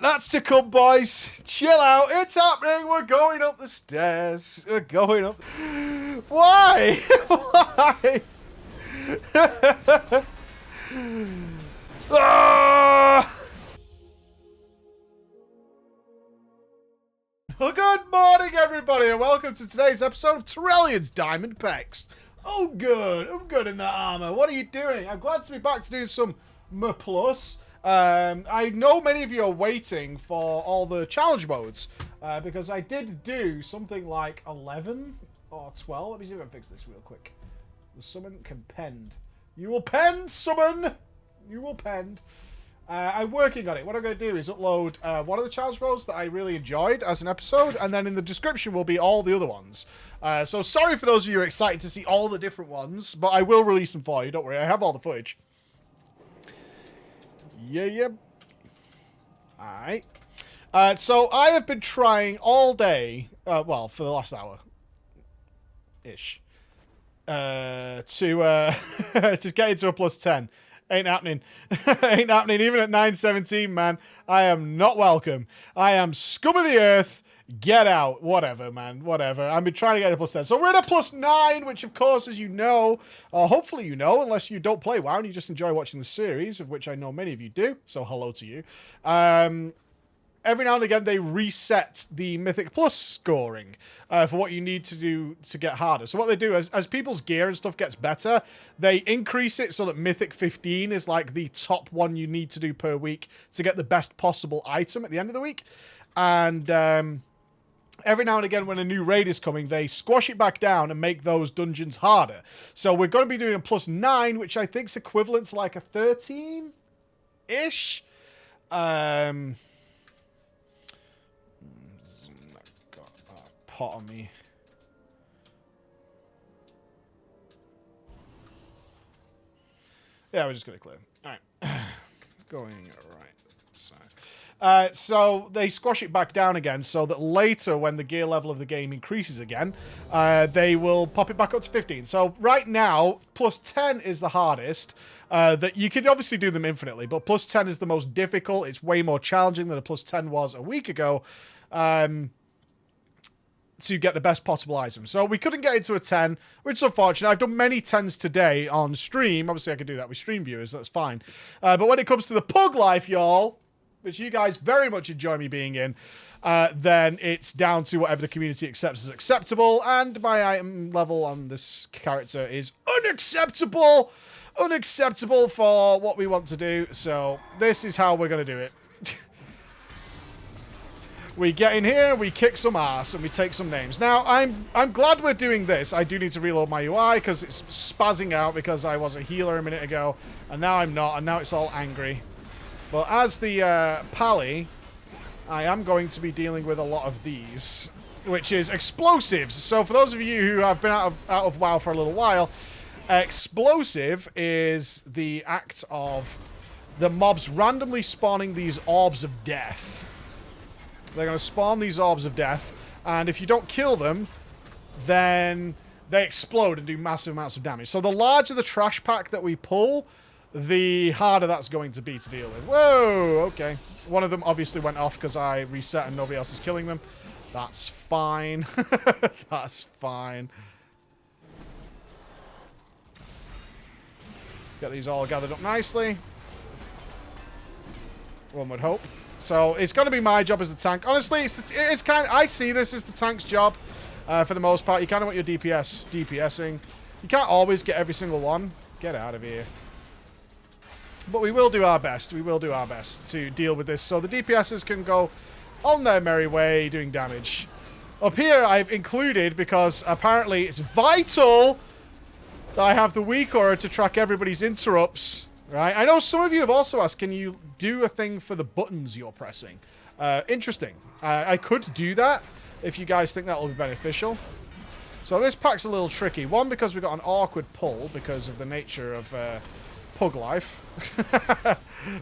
That's to come, boys. Chill out. It's happening. We're going up the stairs. We're going up. Why? Why? Ah! Well, good morning, everybody, and welcome to today's episode of Tyrellion's Diamond Pecs. Oh, good. I'm good in that armor. What are you doing? I'm glad to be back to doing some M+. I know many of you are waiting for all the challenge modes, because I did do something like 11 or 12. Let me see if I can fix this real quick. The summon can pend. You will pend, summon! You will pend. I'm working on it. What I'm going to do is upload one of the challenge modes that I really enjoyed as an episode, and then in the description will be all the other ones. So sorry for those of you who are excited to see all the different ones, but I will release them for you. Don't worry, I have all the footage. Yeah. Alright. So I have been trying all day, well, for the last hour-ish, to get into a +10. Ain't happening. Ain't happening. Even at 9:17, man. I am not welcome. I am scum of the earth. Get out. Whatever, man. Whatever. I've been trying to get a +10. So we're at a +9, which, of course, as you know, or hopefully you know, unless you don't play WoW and you just enjoy watching the series, of which I know many of you do. So hello to you. Every now and again, they reset the Mythic Plus scoring for what you need to do to get harder. So what they do, as people's gear and stuff gets better, they increase it so that Mythic 15 is like the top one you need to do per week to get the best possible item at the end of the week. And every now and again, when a new raid is coming, they squash it back down and make those dungeons harder. So we're going to be doing a +9, which I think is equivalent to like a 13-ish. Pot on me. Yeah, we're just going to clear. All right. Going right side. So they squash it back down again so that later when the gear level of the game increases again, they will pop it back up to 15. So right now, +10 is the hardest. That you could obviously do them infinitely, but +10 is the most difficult. It's way more challenging than a +10 was a week ago. To get the best possible item. So we couldn't get into a 10, which is unfortunate. I've done many 10s today on stream. Obviously, I could do that with stream viewers. That's fine. But when it comes to the pug life, y'all, which you guys very much enjoy me being in, then it's down to whatever the community accepts as acceptable. And my item level on this character is unacceptable. Unacceptable for what we want to do. So this is how we're going to do it. We get in here, we kick some ass, and we take some names. Now, I'm glad we're doing this. I do need to reload my UI, because it's spazzing out because I was a healer a minute ago, and now I'm not, and now it's all angry. But as the Pally, I am going to be dealing with a lot of these, which is explosives. So for those of you who have been out of WoW for a little while, explosive is the act of the mobs randomly spawning these orbs of death. They're going to spawn these orbs of death, and if you don't kill them, then they explode and do massive amounts of damage. So the larger the trash pack that we pull, the harder that's going to be to deal with. Whoa, okay. One of them obviously went off because I reset and nobody else is killing them. That's fine. That's fine. Get these all gathered up nicely. One would hope. So it's going to be my job as the tank. Honestly, it's kind of, I see this as the tank's job for the most part. You kind of want your DPSing. You can't always get every single one. Get out of here. But we will do our best. We will do our best to deal with this so the DPSers can go on their merry way doing damage. Up here, I've included, because apparently it's vital that I have the weak aura to track everybody's interrupts. Right, I know some of you have also asked, can you do a thing for the buttons you're pressing? Interesting. I could do that if you guys think that will be beneficial. So this pack's a little tricky. One, because we've got an awkward pull because of the nature of pug life.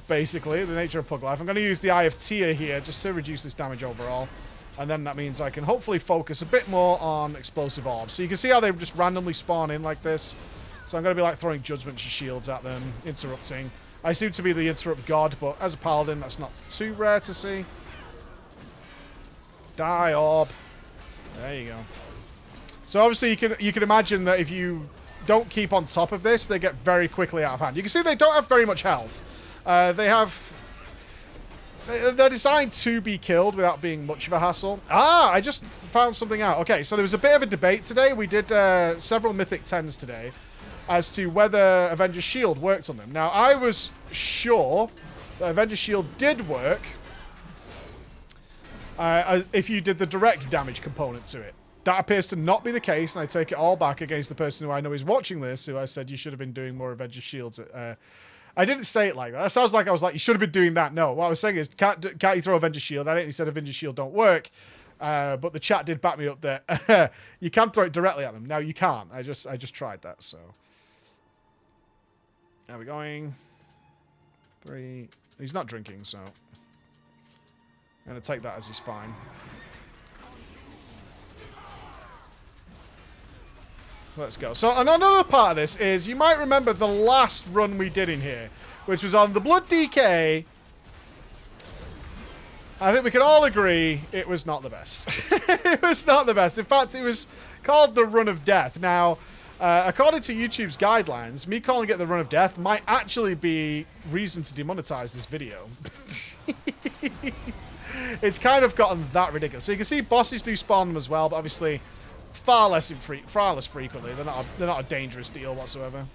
Basically, the nature of pug life. I'm going to use the Eye of Tyr here just to reduce this damage overall. And then that means I can hopefully focus a bit more on explosive orbs. So you can see how they just randomly spawn in like this. So I'm going to be like throwing judgment shields at them, interrupting. I seem to be the interrupt god, but as a paladin, that's not too rare to see. Die, orb. There you go. So obviously you can imagine that if you don't keep on top of this, they get very quickly out of hand. You can see they don't have very much health. They're designed to be killed without being much of a hassle. Ah, I just found something out. Okay, so there was a bit of a debate today. We did several Mythic 10s today as to whether Avenger's Shield worked on them. Now, I was sure that Avenger's Shield did work if you did the direct damage component to it. That appears to not be the case, and I take it all back against the person who I know is watching this, who I said you should have been doing more Avenger's Shields. I didn't say it like that. That sounds like I was like, you should have been doing that. No, what I was saying is, can't you throw Avenger's Shield? I didn't said Avenger's Shield don't work, but the chat did back me up that you can throw it directly at them. Now you can't. I just tried that, so. There we're going. 3. He's not drinking, so. I'm going to take that as he's fine. Let's go. So another part of this is, you might remember the last run we did in here, which was on the Blood DK. I think we can all agree it was not the best. It was not the best. In fact, it was called the Run of Death. Now, according to YouTube's guidelines, me calling it the Run of Death might actually be reason to demonetize this video. It's kind of gotten that ridiculous. So you can see bosses do spawn them as well, but obviously far less frequently. They're not a dangerous deal whatsoever.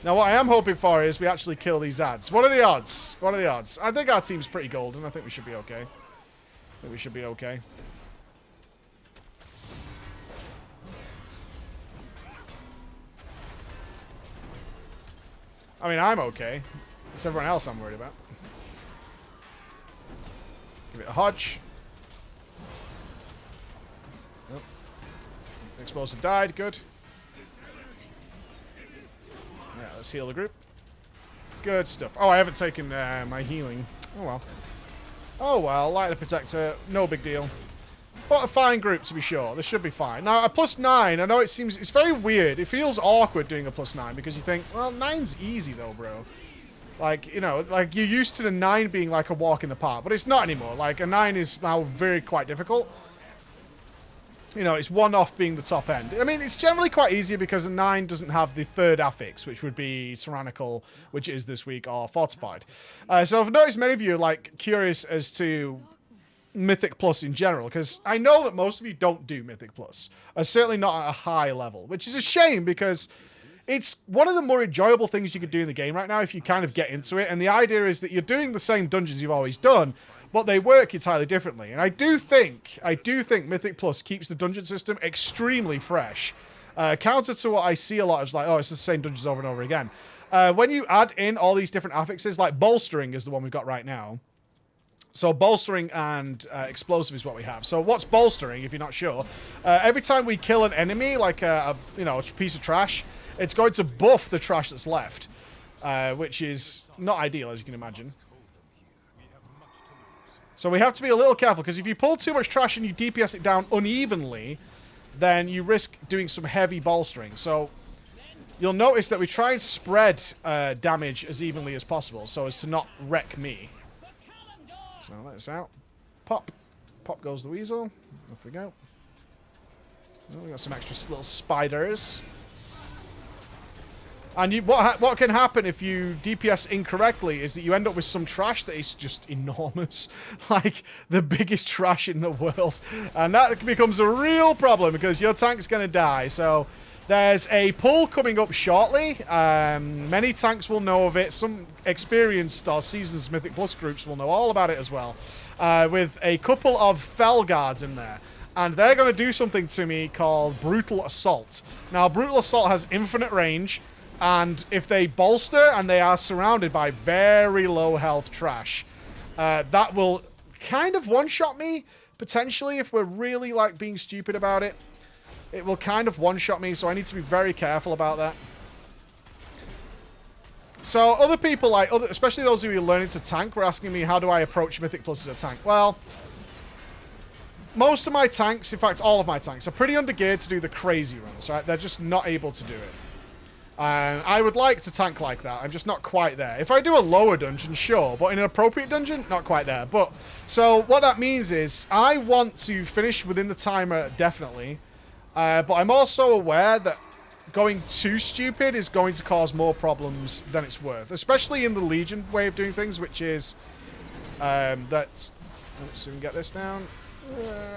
Now, what I am hoping for is we actually kill these ads. What are the odds? What are the odds? I think our team's pretty golden. I think we should be okay. I think we should be okay. I mean, I'm okay. It's everyone else I'm worried about. Give it a hodge. Oh. Explosive died. Good. Yeah, let's heal the group. Good stuff. Oh, I haven't taken my healing. Oh, well. Oh, well. Light the Protector. No big deal. But a fine group, to be sure. This should be fine. Now, a +9, I know it seems... It's very weird. It feels awkward doing a +9 because you think, well, 9's easy, though, bro. Like, you know, like, you're used to the 9 being like a walk in the park. But it's not anymore. Like, a 9 is now quite difficult. You know, it's 1 off being the top end. I mean, it's generally quite easy because a 9 doesn't have the third affix, which would be Tyrannical, which is this week, or Fortified. So I've noticed many of you are, like, curious as to Mythic Plus in general, because I know that most of you don't do Mythic Plus. Certainly not at a high level, which is a shame because it's one of the more enjoyable things you could do in the game right now if you kind of get into it. And the idea is that you're doing the same dungeons you've always done, but they work entirely differently. And I do think Mythic Plus keeps the dungeon system extremely fresh. Counter to what I see a lot is like, oh, it's the same dungeons over and over again. When you add in all these different affixes, like bolstering is the one we've got right now. So bolstering and explosive is what we have. So what's bolstering, if you're not sure? Every time we kill an enemy, like a piece of trash, it's going to buff the trash that's left, which is not ideal, as you can imagine. So we have to be a little careful, because if you pull too much trash and you DPS it down unevenly, then you risk doing some heavy bolstering. So you'll notice that we try and spread damage as evenly as possible, so as to not wreck me. So let us out. Pop. Pop goes the weasel. Off we go. Oh, we got some extra little spiders. And what can happen if you DPS incorrectly is that you end up with some trash that is just enormous. Like the biggest trash in the world. And that becomes a real problem because your tank's going to die. So there's a pull coming up shortly. Many tanks will know of it. Some experienced or seasoned Mythic Plus groups will know all about it as well. With a couple of Fell Guards in there. And they're going to do something to me called Brutal Assault. Now, Brutal Assault has infinite range. And if they bolster and they are surrounded by very low health trash, that will kind of one-shot me, potentially, if we're really, like, being stupid about it. It will kind of one-shot me, so I need to be very careful about that. So other people, like, especially those who are learning to tank, were asking me, how do I approach Mythic Plus as a tank? Well, most of my tanks, in fact, all of my tanks, are pretty undergeared to do the crazy runs, right? They're just not able to do it. I would like to tank like that. I'm just not quite there. If I do a lower dungeon, sure, but in an appropriate dungeon, not quite there. But so what that means is I want to finish within the timer, definitely. But I'm also aware that going too stupid is going to cause more problems than it's worth, especially in the Legion way of doing things, which is that. Let's see if we can get this down.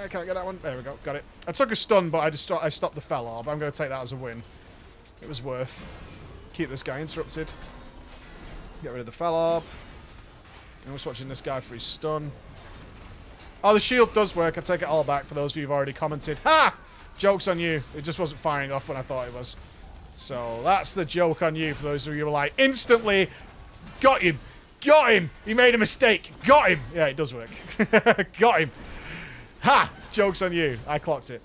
I can't get that one. There we go. Got it. I took a stun, but I stopped the Fell Orb. I'm going to take that as a win. It was worth. Keep this guy interrupted. Get rid of the Fell Orb. I'm just watching this guy for his stun. Oh, the shield does work. I take it all back for those of you who've already commented. Ha! Joke's on you. It just wasn't firing off when I thought it was. So that's the joke on you for those of you who were like, instantly, got him. Got him. He made a mistake. Got him. Yeah, it does work. Got him. Ha! Joke's on you. I clocked it.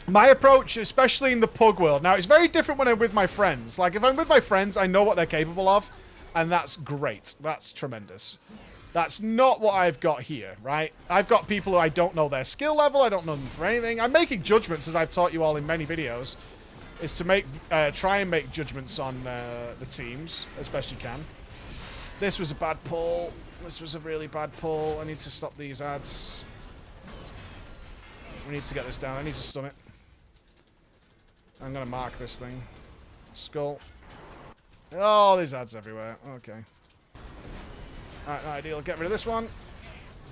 My approach, especially in the pug world, now it's very different when I'm with my friends. Like, if I'm with my friends, I know what they're capable of, and that's great. That's tremendous. That's not what I've got here, right? I've got people who I don't know their skill level, I don't know them for anything. I'm making judgments, as I've taught you all in many videos, is to make try and make judgments on the teams as best you can. This was a bad pull. This was a really bad pull. I need to stop these ads. We need to get this down. I need to stun it. I'm going to mark this thing. Skull. Oh, there's ads everywhere. Okay. Alright, not ideal. Get rid of this one.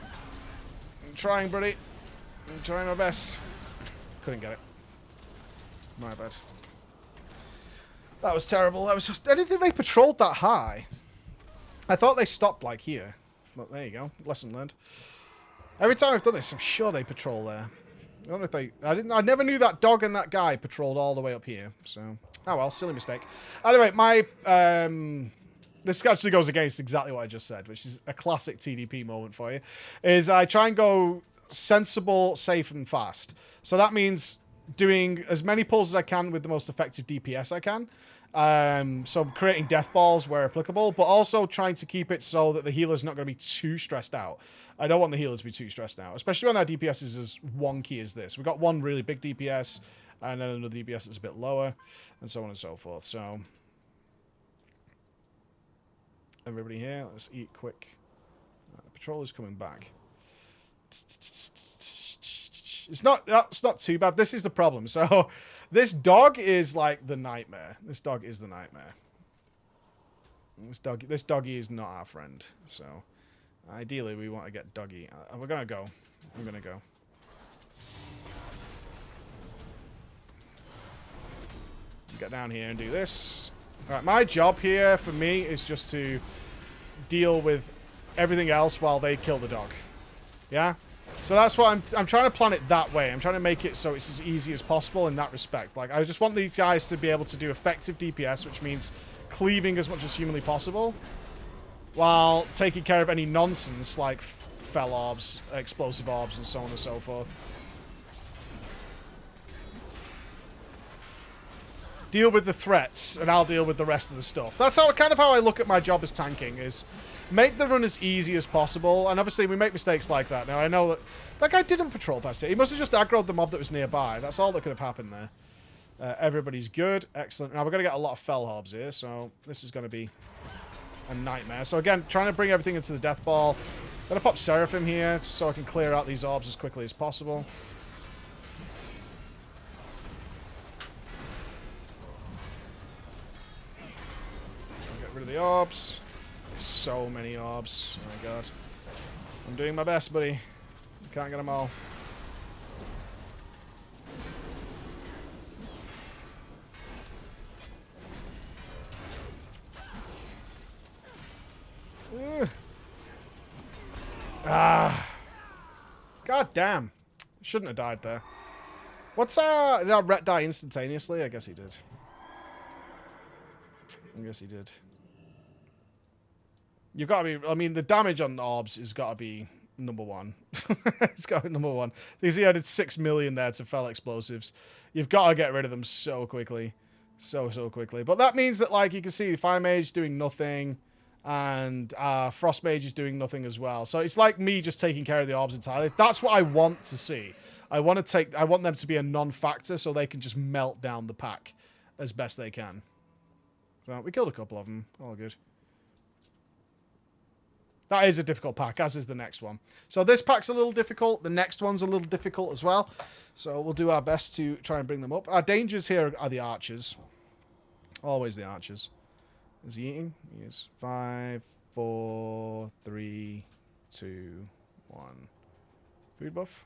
I'm trying, buddy. I'm trying my best. Couldn't get it. My bad. That was terrible. That was just... I didn't think they patrolled that high. I thought they stopped, like, here. But there you go. Lesson learned. Every time I've done this, I'm sure they patrol there. I don't know if they... I never knew that dog and that guy patrolled all the way up here. So... Oh, well. Silly mistake. Anyway, my... this actually goes against exactly what I just said, which is a classic TDP moment for you, is I try and go sensible, safe, and fast. So that means doing as many pulls as I can with the most effective DPS I can. So I'm creating death balls where applicable, but also trying to keep it so that the healer's not going to be too stressed out. I don't want the healer to be too stressed out, especially when our DPS is as wonky as this. We've got one really big DPS, and then another DPS that's a bit lower, and so on and so forth. So... everybody here, let's eat quick. The patroller's coming back. It's not too bad. This is the problem. So this dog is like the nightmare. This dog is the nightmare. This doggy is not our friend. So ideally we want to get doggy. We're gonna go. I'm gonna go. Get down here and do this. Alright, my job here for me is just to deal with everything else while they kill the dog. Yeah? So that's what I'm trying to plan it that way. I'm trying to make it so it's as easy as possible in that respect. Like, I just want these guys to be able to do effective DPS, which means cleaving as much as humanly possible, while taking care of any nonsense like fell orbs, explosive orbs, and so on and so forth. Deal with the threats, and I'll deal with the rest of the stuff. That's kind of how I look at my job as tanking, is make the run as easy as possible. And obviously we make mistakes like that. Now I know that guy didn't patrol past it. He must have just aggroed the mob that was nearby. That's all that could have happened there. Everybody's good. Excellent. Now we're going to get a lot of fell orbs here, so this is going to be a nightmare. So again, trying to bring everything into the death ball. I'm going to pop Seraphim here, just so I can clear out these orbs as quickly as possible. Rid of the orbs. So many orbs. Oh my god. I'm doing my best, buddy. Can't get them all. Ah. God damn. Shouldn't have died there. What's did our Ret die instantaneously? I guess he did. I guess he did. You've got to be... I mean, the damage on the orbs has got to be number one. It's got to be number one. You see, I did 6 million there to fell explosives. You've got to get rid of them so quickly. So quickly. But that means that, like, you can see Fire Mage doing nothing, and Frost Mage is doing nothing as well. So it's like me just taking care of the orbs entirely. That's what I want to see. I want them to be a non-factor so they can just melt down the pack. as best they can. So we killed a couple of them. All good. That is a difficult pack, as is the next one. So this pack's a little difficult. The next one's a little difficult as well. So we'll do our best to try and bring them up. Our dangers here are the archers. Always the archers. Is he eating? He is. 5, 4, 3, 2, 1. Food buff.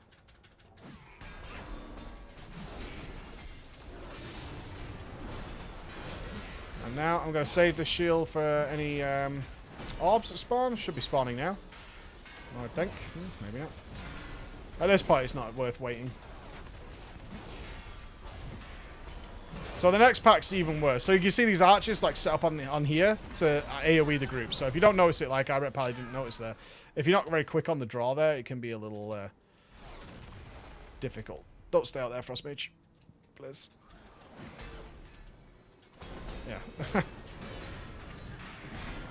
And now I'm going to save the shield for any orbs that spawn. Should be spawning now, I think. Maybe not. At this point, it's not worth waiting. So the next pack's even worse. So you can see these archers like set up on here to AoE the group. So if you don't notice it, like I probably didn't notice there, if you're not very quick on the draw there, it can be a little difficult. Don't stay out there, Frostmage, please. Yeah.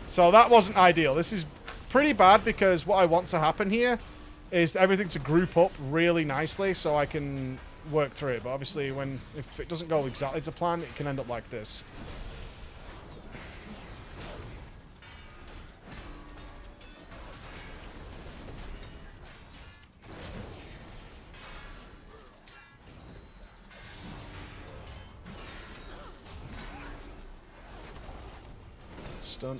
So that wasn't ideal. This is pretty bad because what I want to happen here is everything to group up really nicely so I can work through it. But obviously, if it doesn't go exactly to plan, it can end up like this. Stun.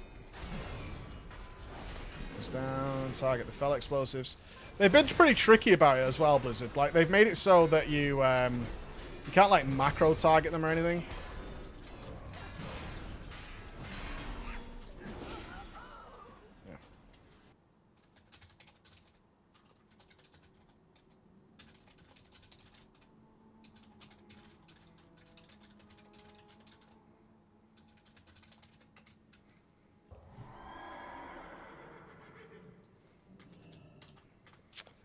Down, target the fell explosives. They've been pretty tricky about it as well, Blizzard. Like, they've made it so that you can't, like, macro target them or anything. Yeah.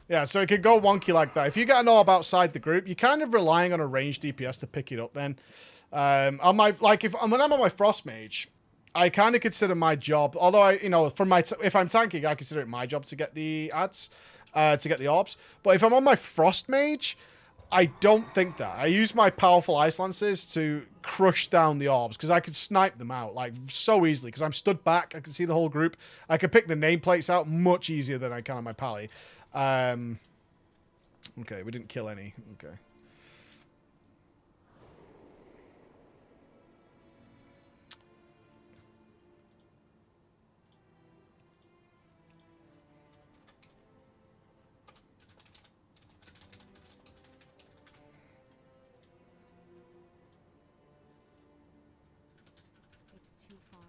Yeah, so it could go wonky like that. If you get an orb outside the group, you're kind of relying on a ranged DPS to pick it up then. On my, like, when I'm on my Frost Mage, I kind of consider my job, although if I'm tanking, I consider it my job to get the ads, to get the orbs. But if I'm on my Frost Mage, I don't think that. I use my powerful Ice Lances to crush down the orbs because I could snipe them out like so easily because I'm stood back. I can see the whole group. I can pick the nameplates out much easier than I can on my Pally. Okay, we didn't kill any. Okay. It's too far away.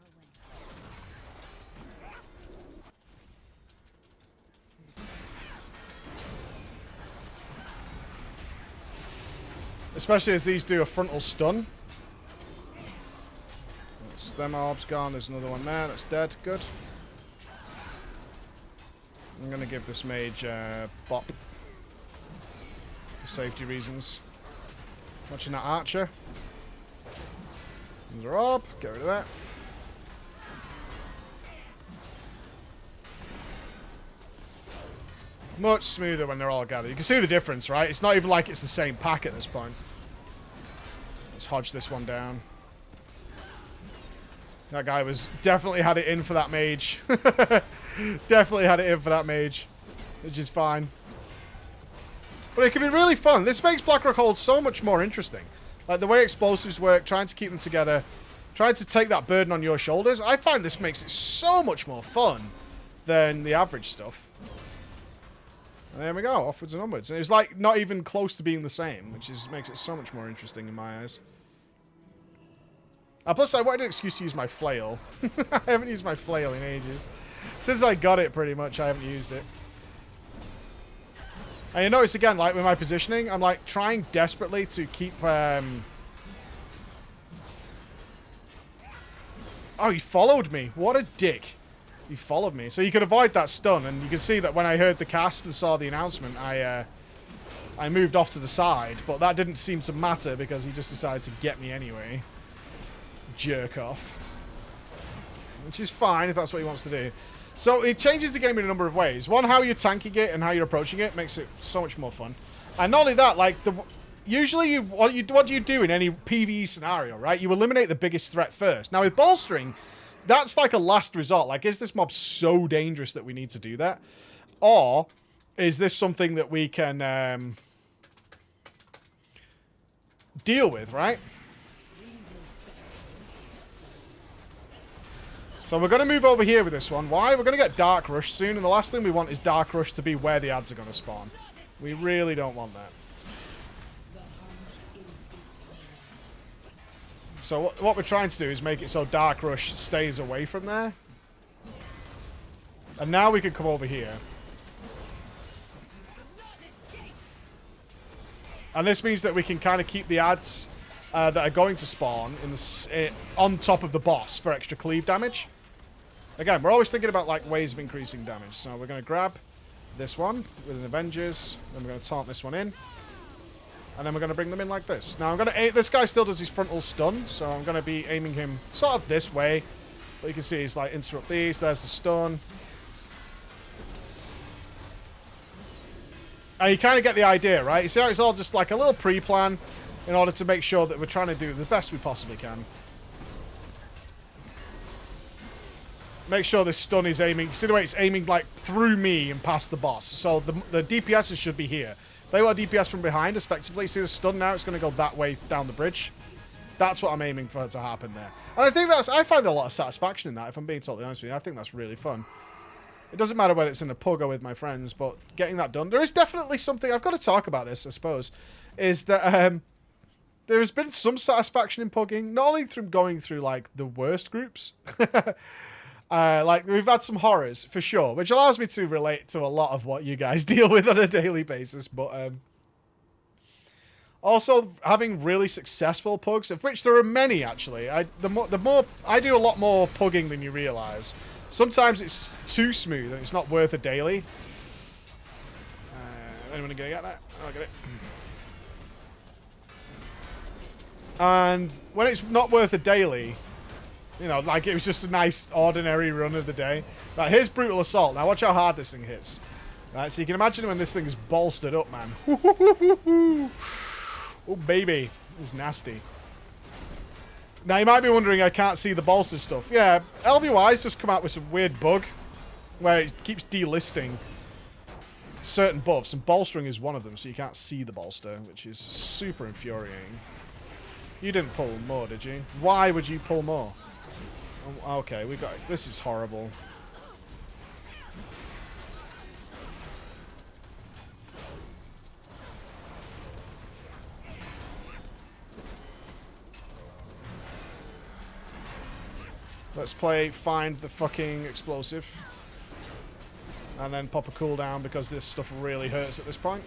Especially as these do a frontal stun. That's them orbs gone. There's another one there. That's dead. Good. I'm going to give this mage bop. For safety reasons. Watching that archer. Another orb. Get rid of that. Much smoother when they're all gathered. You can see the difference, right? It's not even like it's the same pack at this point. Let's hodge this one down. That guy was definitely had it in for that mage. Definitely had it in for that mage. Which is fine. But it can be really fun. This makes Black Rook hold so much more interesting. Like the way explosives work, trying to keep them together, trying to take that burden on your shoulders. I find this makes it so much more fun than the average stuff. And there we go, offwards and onwards. And it's like not even close to being the same, which makes it so much more interesting in my eyes. Plus, I wanted an excuse to use my flail. I haven't used my flail in ages. Since I got it, pretty much, I haven't used it. And you notice again, like with my positioning, I'm like trying desperately to keep. Oh, he followed me. What a dick. He followed me. So you could avoid that stun, and you can see that when I heard the cast and saw the announcement, I moved off to the side, but that didn't seem to matter because he just decided to get me anyway. Jerk off. Which is fine if that's what he wants to do. So it changes the game in a number of ways. One, how you're tanking it and how you're approaching it makes it so much more fun. And not only that, like usually what do you do in any PvE scenario, right? You eliminate the biggest threat first. Now with bolstering, that's like a last resort. Like, is this mob so dangerous that we need to do that? Or is this something that we can deal with, right? So we're going to move over here with this one. Why? We're going to get Dark Rush soon, and the last thing we want is Dark Rush to be where the ads are going to spawn. We really don't want that. So what we're trying to do is make it so Dark Rush stays away from there. And now we can come over here. And this means that we can kind of keep the ads that are going to spawn in the, on top of the boss for extra cleave damage. Again, we're always thinking about like ways of increasing damage. So we're going to grab this one with an Avengers. Then we're going to taunt this one in. And then we're going to bring them in like this. Now I'm going to... This guy still does his frontal stun. So I'm going to be aiming him sort of this way. But you can see he's like interrupt these. There's the stun. And you kind of get the idea, right? You see how it's all just like a little pre-plan in order to make sure that we're trying to do the best we possibly can. Make sure this stun is aiming... See the way it's aiming like through me and past the boss. So the DPSs should be here. They want DPS from behind, effectively. See the stun now? It's going to go that way down the bridge. That's what I'm aiming for to happen there. And I think that's... I find a lot of satisfaction in that, if I'm being totally honest with you. I think that's really fun. It doesn't matter whether it's in a pub or with my friends, but getting that done... There is definitely something... I've got to talk about this, I suppose. Is that there has been some satisfaction in pugging. Not only through going through, like, the worst groups... like, we've had some horrors, for sure, which allows me to relate to a lot of what you guys deal with on a daily basis, but, also, having really successful pugs, of which there are many, actually. I do a lot more pugging than you realise. Sometimes it's too smooth, and it's not worth a daily. Anyone gonna get that? I'll get it. And when it's not worth a daily... You know, like it was just a nice, ordinary run of the day. Right, here's Brutal Assault. Now, watch how hard this thing hits. Right, so you can imagine when this thing is bolstered up, man. Oh, baby. It's nasty. Now, you might be wondering I can't see the bolster stuff. Yeah, LVY's just come out with some weird bug where it keeps delisting certain buffs, and bolstering is one of them, so you can't see the bolster, which is super infuriating. You didn't pull more, did you? Why would you pull more? Okay, we got... This is horrible. Let's play Find the fucking explosive. And then pop a cooldown because this stuff really hurts at this point.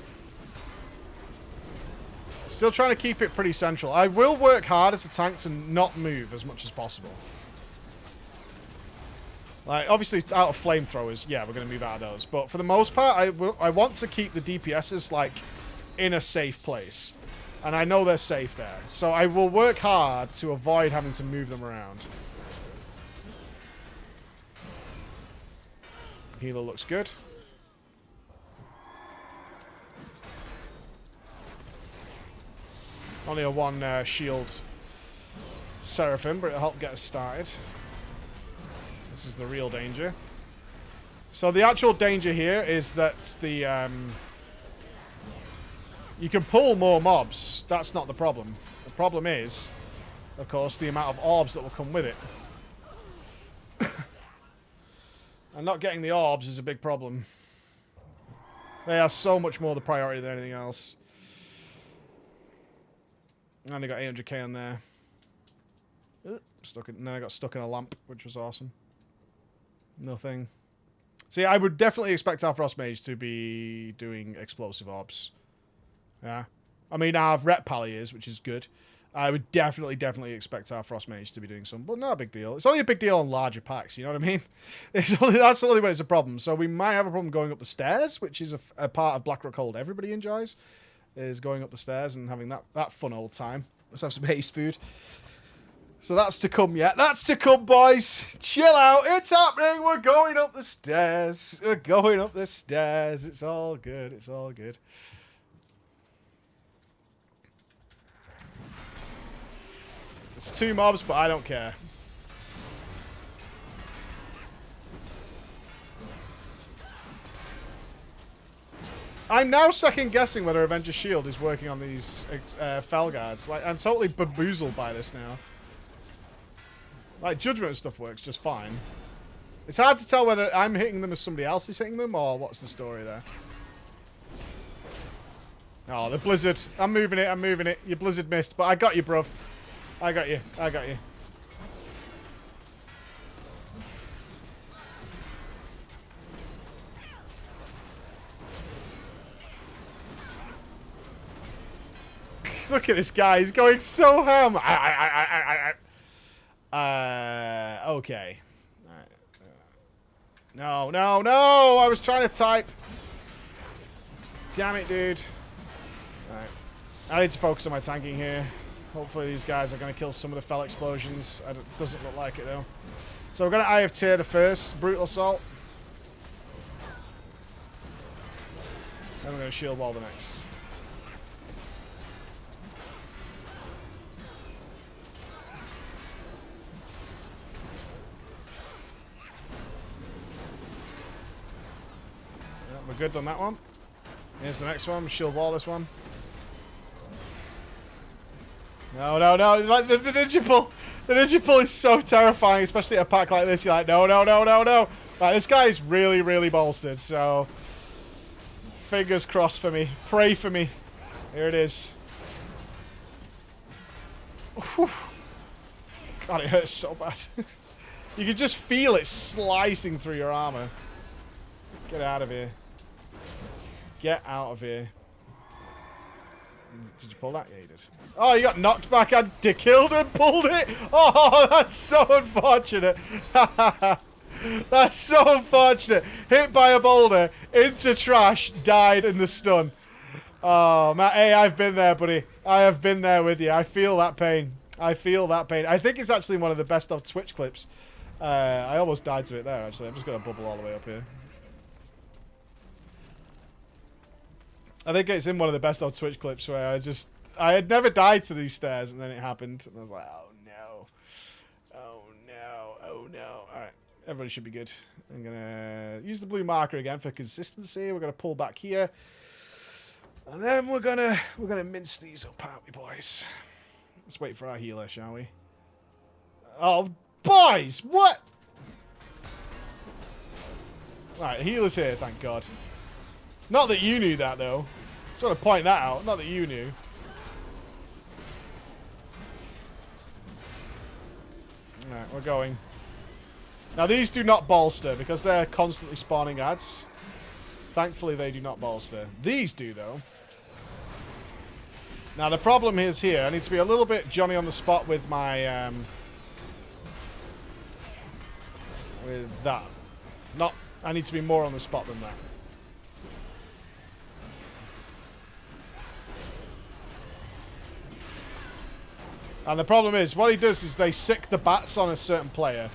Still trying to keep it pretty central. I will work hard as a tank to not move as much as possible. Like, obviously, it's out of flamethrowers. Yeah, we're going to move out of those. But for the most part, I want to keep the DPSs, like, in a safe place. And I know they're safe there. So I will work hard to avoid having to move them around. Healer looks good. Only a one shield Seraphim, but it'll help get us started. This is the real danger. So the actual danger here is that the you can pull more mobs. That's not the problem. The problem is, of course, the amount of orbs that will come with it. And not getting the orbs is a big problem. They are so much more the priority than anything else. And I got 800k on there. Then I got stuck in a lamp, which was awesome. Nothing. See, I would definitely expect our Frost Mage to be doing explosive orbs. Yeah. I mean, our Rep Pally is, which is good. I would definitely expect our Frost Mage to be doing some, but not a big deal. It's only a big deal on larger packs, you know what I mean? That's only when it's a problem. So we might have a problem going up the stairs, which is a part of Black Rook Hold everybody enjoys, is going up the stairs and having that fun old time. Let's have some haste food. So that's to come yet. That's to come, boys. Chill out. It's happening. We're going up the stairs. We're going up the stairs. It's all good. It's all good. It's 2 mobs, but I don't care. I'm now second guessing whether Avenger Shield is working on these Fel guards. Like, I'm totally bamboozled by this now. Like, Judgment and stuff works just fine. It's hard to tell whether I'm hitting them as somebody else is hitting them, or what's the story there. Oh, the Blizzard. I'm moving it, I'm moving it. Your Blizzard missed, but I got you, bruv. I got you, I got you. Look at this guy. He's going so ham. Okay. Alright. No, no, no! I was trying to type. Damn it, dude. Alright. I need to focus on my tanking here. Hopefully these guys are going to kill some of the Fel explosions. It doesn't look like it, though. So we're going to Eye of Tyr the first. Brutal Assault. Then we're going to Shield Wall the next. We're good on that one. Here's the next one. Shield Wall this one. No, no, no. Like the ninja pull. The ninja pull is so terrifying, especially at a pack like this. You're like, no, no, no, no, no. Right, this guy is really, really bolstered. So, fingers crossed for me. Pray for me. Here it is. Whew. God, it hurts so bad. You can just feel it slicing through your armor. Get out of here. Get out of here. Did you pull that? Yeah, you did. Oh, you got knocked back and killed and pulled it? Oh, that's so unfortunate. That's so unfortunate. Hit by a boulder, into trash, died in the stun. Oh, Matt, hey, I've been there, buddy. I have been there with you. I feel that pain. I feel that pain. I think it's actually one of the best of Twitch clips. I almost died to it there, actually. I'm just going to bubble all the way up here. I think it's in one of the best of Twitch clips where I had never died to these stairs, and then it happened, and I was like, oh no. Oh no. Oh no. Alright. Everybody should be good. I'm gonna use the blue marker again for consistency. We're gonna pull back here. And then we're gonna mince these up, aren't we, boys? Let's wait for our healer, shall we? Oh, boys! What? Alright, healer's here, thank God. Not that you knew that, though. Just want to point that out. Not that you knew. Alright, we're going. Now, these do not bolster because they're constantly spawning ads. Thankfully, they do not bolster. These do, though. Now, the problem is here. I need to be a little bit Johnny on the spot with my... with that. Not... I need to be more on the spot than that. And the problem is, what he does is they sick the bats on a certain player.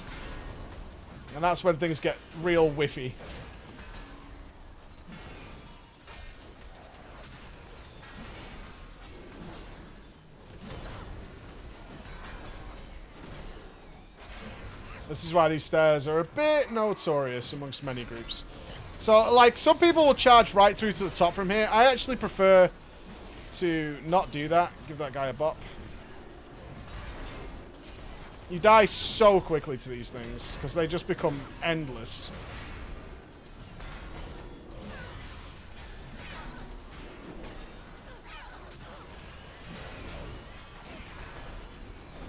And that's when things get real whiffy. This is why these stairs are a bit notorious amongst many groups. So, like, some people will charge right through to the top from here. I actually prefer to not do that. Give that guy a bop. You die so quickly to these things, because they just become endless.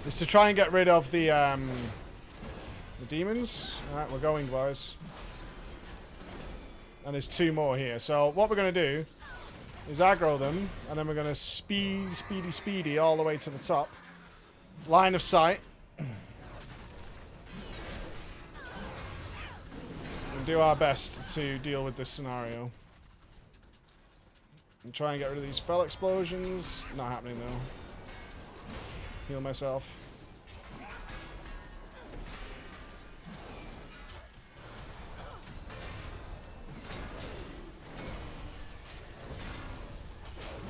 Is to try and get rid of the demons. Alright, we're going, boys. And there's 2 more here. So what we're going to do is aggro them, and then we're going to speedy all the way to the top. Line of sight. And do our best to deal with this scenario. And try and get rid of these Fel explosions. Not happening though. Heal myself.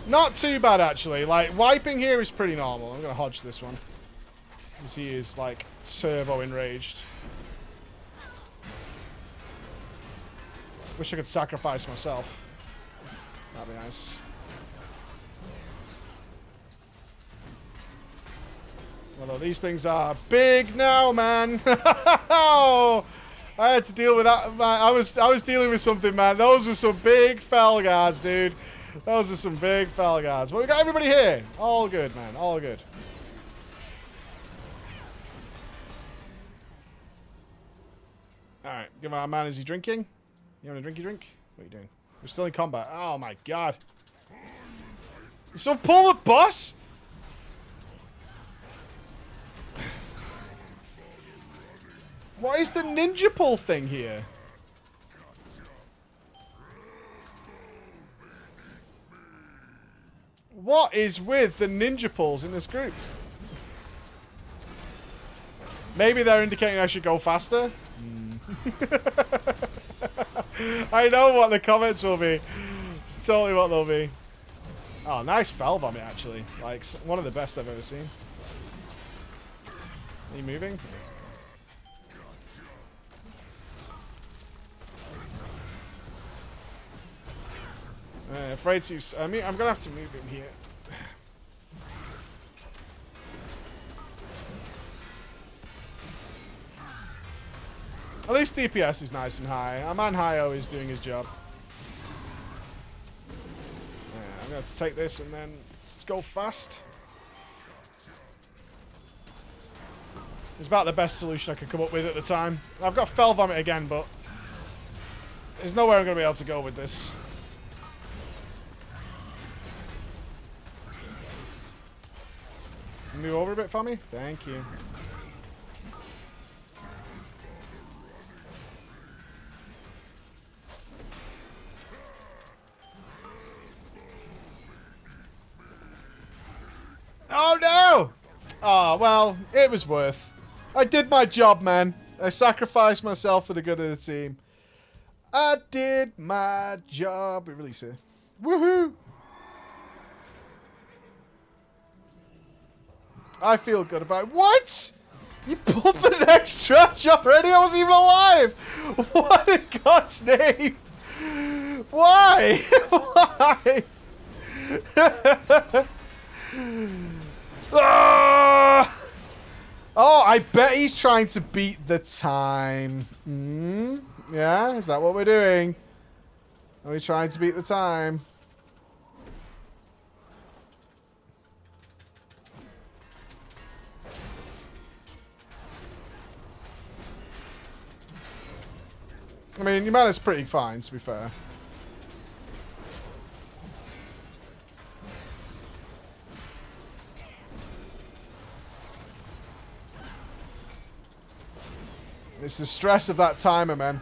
Not too bad actually. Like, wiping here is pretty normal. I'm gonna hodge this one. As he is, like, turbo enraged. Wish I could sacrifice myself. That'd be nice. Although these things are big now, man. Oh, I had to deal with that. Man. I was dealing with something, man. Those were some big fell guards, dude. Those are some big fell guards. But we got everybody here. All good, man. All good. All right, give our man. Is he drinking? You want a drinky drink? What are you doing? We're still in combat. Oh my god. So pull the boss. What is the ninja pull thing here? What is with the ninja pulls in this group? Maybe they're indicating I should go faster? I know what the comments will be. It's totally what they'll be. Oh, nice foul vomit, actually. Like, one of the best I've ever seen. Are you moving? Afraid to use... I mean, I'm going to have to move him here. At least DPS is nice and high. Our man Hi-Oh is doing his job. Yeah, I'm going to take this and then go fast. It's about the best solution I could come up with at the time. I've got Fell Vomit again, but there's nowhere I'm going to be able to go with this. Move over a bit for me? Thank you. Oh no! Oh, well, it was worth. I did my job, man. I sacrificed myself for the good of the team. I did my job. We release it. Woohoo! I feel good about it. What? You pulled the next trash already? I wasn't even alive! What in God's name? Why? Why? Ah! Oh, I bet he's trying to beat the time. Yeah, is that what we're doing? Are we trying to beat the time? I mean, your mana's pretty fine, to be fair. It's the stress of that timer, man.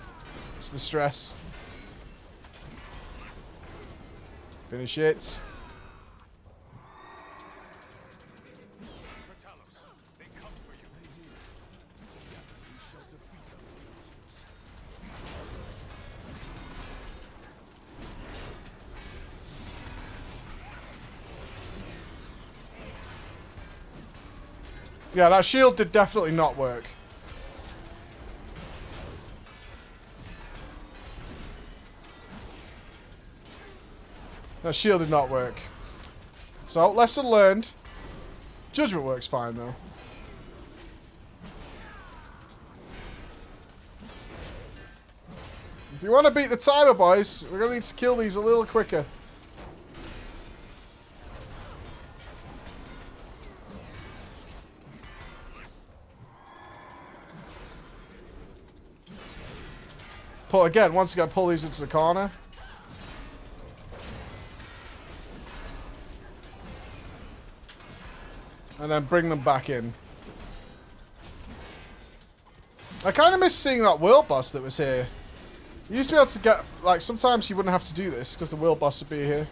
It's the stress. Finish it. Yeah, that shield did definitely not work. That shield did not work. So, lesson learned. Judgment works fine, though. If you want to beat the timer, boys, we're going to need to kill these a little quicker. Again, once again, pull these into the corner. And then bring them back in. I kind of miss seeing that world boss that was here. You used to be able to get, like, sometimes you wouldn't have to do this because the world boss would be here.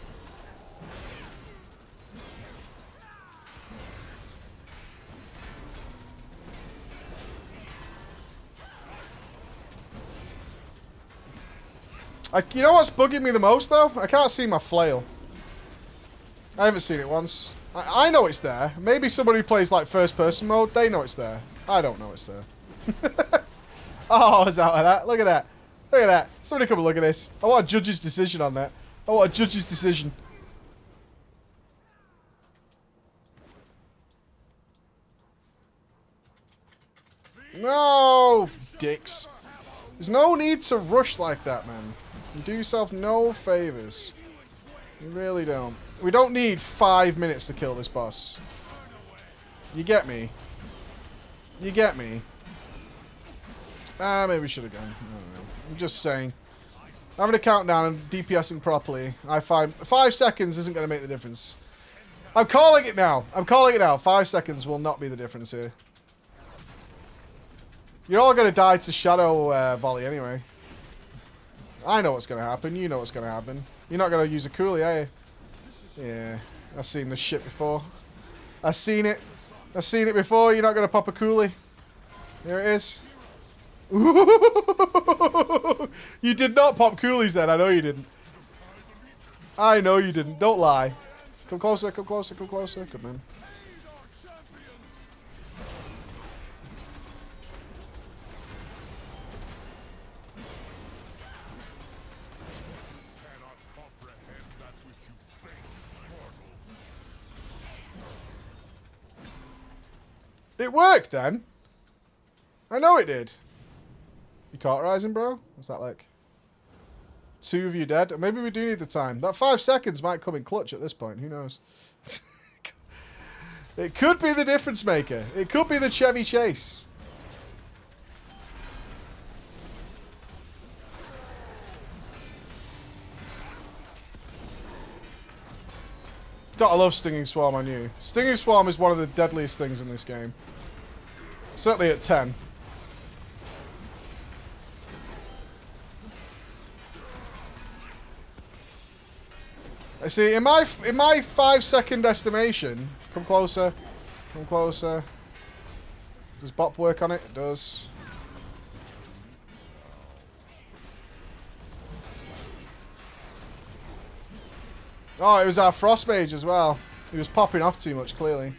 You know what's bugging me the most, though? I can't see my flail. I haven't seen it once. I know it's there. Maybe somebody who plays like first person mode, they know it's there. I don't know it's there. Oh, I was out of that. Look at that. Look at that. Somebody come and look at this. I want a judge's decision on that. I want a judge's decision. No, dicks. There's no need to rush like that, man. You do yourself no favors. You really don't. We don't need 5 minutes to kill this boss. You get me? You get me? Maybe we should have gone. I don't know. I'm just saying. Having a countdown and DPSing properly, I find 5 seconds isn't going to make the difference. I'm calling it now. I'm calling it now. 5 seconds will not be the difference here. You're all going to die to Shadow Volley anyway. I know what's going to happen. You know what's going to happen. You're not going to use a coolie, are you? Yeah. I've seen this shit before. I've seen it. I've seen it before. You're not going to pop a coolie. Here it is. You did not pop coolies then. I know you didn't. I know you didn't. Don't lie. Come closer, come closer, come closer. Come in. It worked then. I know it did. You cauterizing, bro? What's that like? 2 of you dead? Maybe we do need the time. That 5 seconds might come in clutch at this point. Who knows? It could be the difference maker. It could be the Chevy Chase. Gotta love Stinging Swarm on you. Stinging Swarm is one of the deadliest things in this game. Certainly at 10. I see, in my 5 second estimation, come closer, come closer. Does bop work on it? It does. Oh, it was our Frost Mage as well. He was popping off too much, clearly.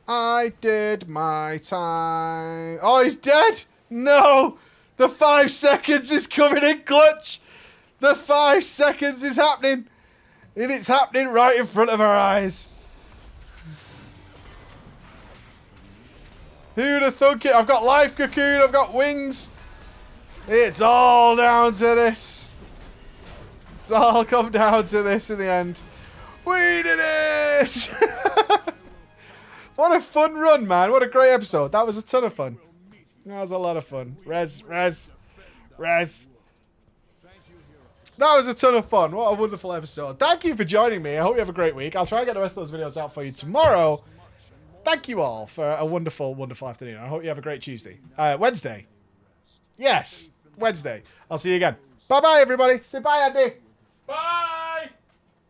I did my time. Oh, he's dead! No! The 5 seconds is coming in clutch! The 5 seconds is happening! And it's happening right in front of our eyes. Who'd have thunk it? I've got life cocoon, I've got wings. It's all down to this. It's all come down to this in the end. We did it! What a fun run, man. What a great episode. That was a ton of fun. That was a lot of fun. Res. That was a ton of fun. What a wonderful episode. Thank you for joining me. I hope you have a great week. I'll try and get the rest of those videos out for you tomorrow. Thank you all for a wonderful, wonderful afternoon. I hope you have a great Tuesday. Wednesday. Yes, Wednesday. I'll see you again. Bye-bye, everybody. Say bye, Andy. Bye!